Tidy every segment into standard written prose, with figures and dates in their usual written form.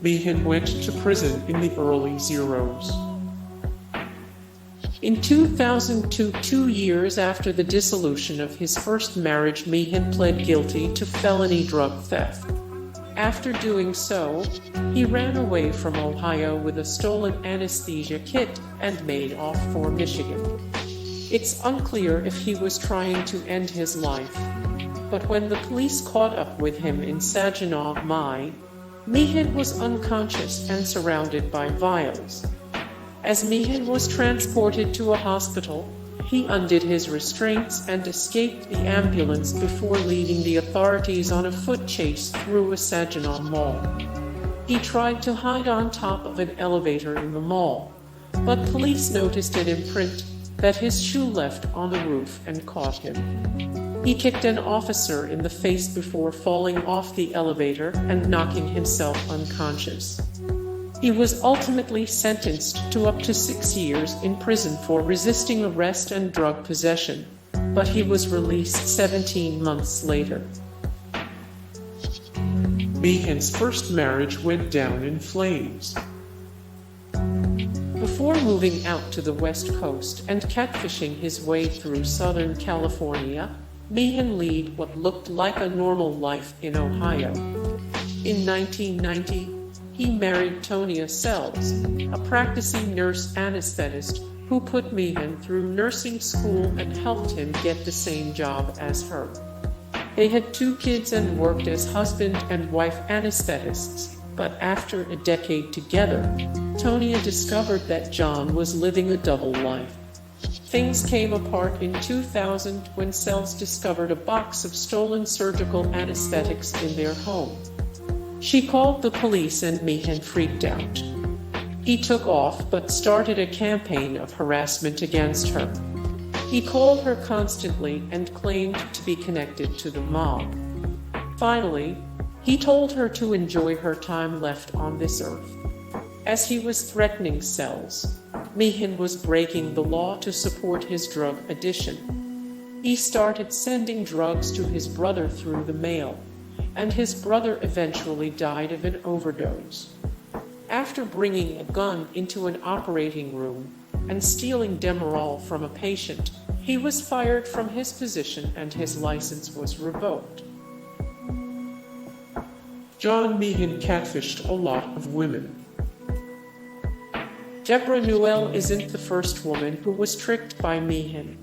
Meehan went to prison in the early zeros. In 2002, 2 years after the dissolution of his first marriage, Meehan pled guilty to felony drug theft. After doing so, he ran away from Ohio with a stolen anesthesia kit and made off for Michigan. It's unclear if he was trying to end his life, but when the police caught up with him in Saginaw, Meehan was unconscious and surrounded by vials. As Meehan was transported to a hospital, he undid his restraints and escaped the ambulance before leading the authorities on a foot chase through a Saginaw mall. He tried to hide on top of an elevator in the mall, but police noticed an imprint that his shoe left on the roof and caught him. He kicked an officer in the face before falling off the elevator and knocking himself unconscious. He was ultimately sentenced to up to 6 years in prison for resisting arrest and drug possession, but he was released 17 months later. Meehan's first marriage went down in flames. Before moving out to the West Coast and catfishing his way through Southern California, Meehan led what looked like a normal life in Ohio. In 1990, he married Tonia Sells, a practicing nurse anesthetist who put Meehan through nursing school and helped him get the same job as her. They had 2 kids and worked as husband and wife anesthetists, but after a decade together, Tonia discovered that John was living a double life. Things came apart in 2000 when Sells discovered a box of stolen surgical anesthetics in their home. She called the police and Meehan freaked out. He took off but started a campaign of harassment against her. He called her constantly and claimed to be connected to the mob. Finally, he told her to enjoy her time left on this earth. As he was threatening Sells, Meehan was breaking the law to support his drug addiction. He started sending drugs to his brother through the mail, and his brother eventually died of an overdose. After bringing a gun into an operating room and stealing Demerol from a patient, he was fired from his position and his license was revoked. John Meehan catfished a lot of women. Debra Newell isn't the first woman who was tricked by Meehan.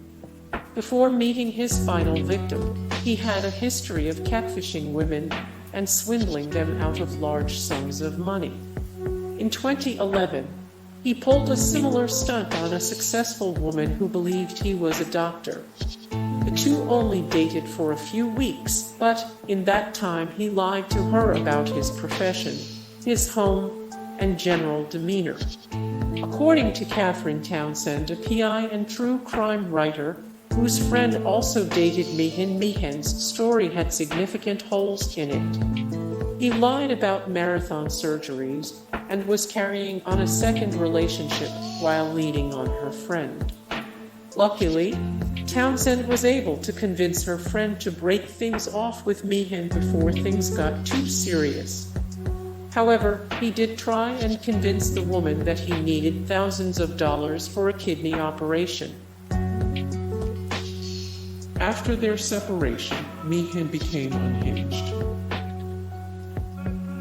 Before meeting his final victim, he had a history of catfishing women and swindling them out of large sums of money. In 2011, he pulled a similar stunt on a successful woman who believed he was a doctor. The 2 only dated for a few weeks, but in that time he lied to her about his profession, his home, and general demeanor. According to Catherine Townsend, a PI and true crime writer, whose friend also dated Meehan, Meehan's story had significant holes in it. He lied about marathon surgeries and was carrying on a second relationship while leading on her friend. Luckily, Townsend was able to convince her friend to break things off with Meehan before things got too serious. However, he did try and convince the woman that he needed thousands of dollars for a kidney operation. After their separation, Meehan became unhinged.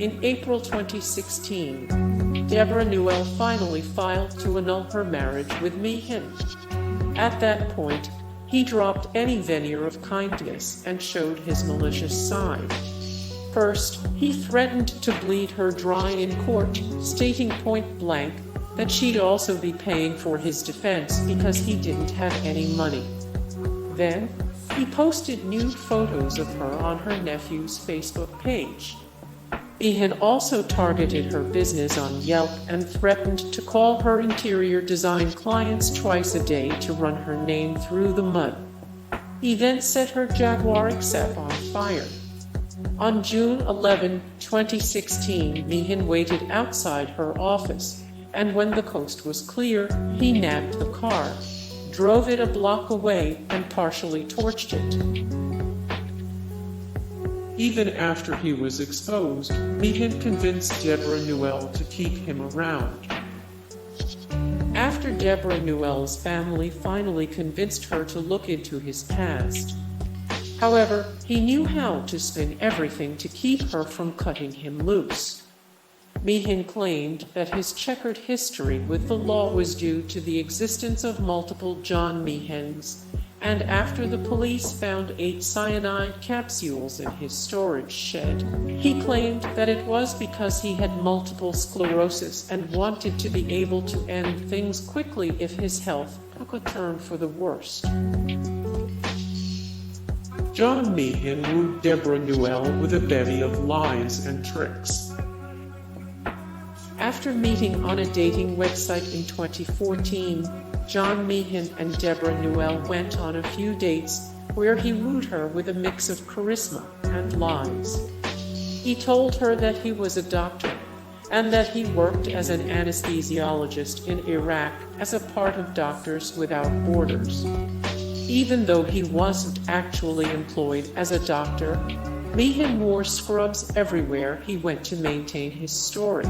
In April 2016, Debra Newell finally filed to annul her marriage with Meehan. At that point, he dropped any veneer of kindness and showed his malicious side. First, he threatened to bleed her dry in court, stating point blank that she'd also be paying for his defense because he didn't have any money. Then, he posted nude photos of her on her nephew's Facebook page. Meehan also targeted her business on Yelp and threatened to call her interior design clients twice a day to run her name through the mud. He then set her Jaguar XF on fire. On June 11, 2016, Meehan waited outside her office, and when the coast was clear, he nabbed the car, drove it a block away, and partially torched it. Even after he was exposed, Meehan convinced Debra Newell to keep him around. After Debra Newell's family finally convinced her to look into his past, however, he knew how to spin everything to keep her from cutting him loose. Meehan claimed that his checkered history with the law was due to the existence of multiple John Meehans, and after the police found 8 cyanide capsules in his storage shed, he claimed that it was because he had multiple sclerosis and wanted to be able to end things quickly if his health took a turn for the worst. John Meehan wooed Debra Newell with a bevy of lies and tricks. After meeting on a dating website in 2014, John Meehan and Debra Newell went on a few dates where he wooed her with a mix of charisma and lies. He told her that he was a doctor and that he worked as an anesthesiologist in Iraq as a part of Doctors Without Borders. Even though he wasn't actually employed as a doctor, Meehan wore scrubs everywhere he went to maintain his story.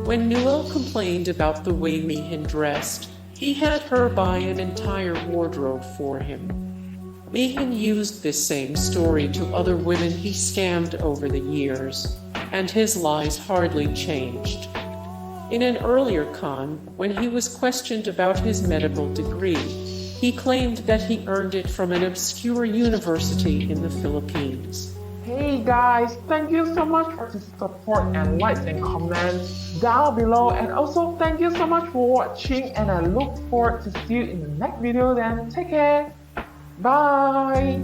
When Newell complained about the way Meehan dressed, he had her buy an entire wardrobe for him. Meehan used this same story to other women he scammed over the years, and his lies hardly changed. In an earlier con, when he was questioned about his medical degree, he claimed that he earned it from an obscure university in the Philippines. Hey guys, thank you so much for the support and likes and comments down below, and also thank you so much for watching, and I look forward to see you in the next video. Then take care, bye.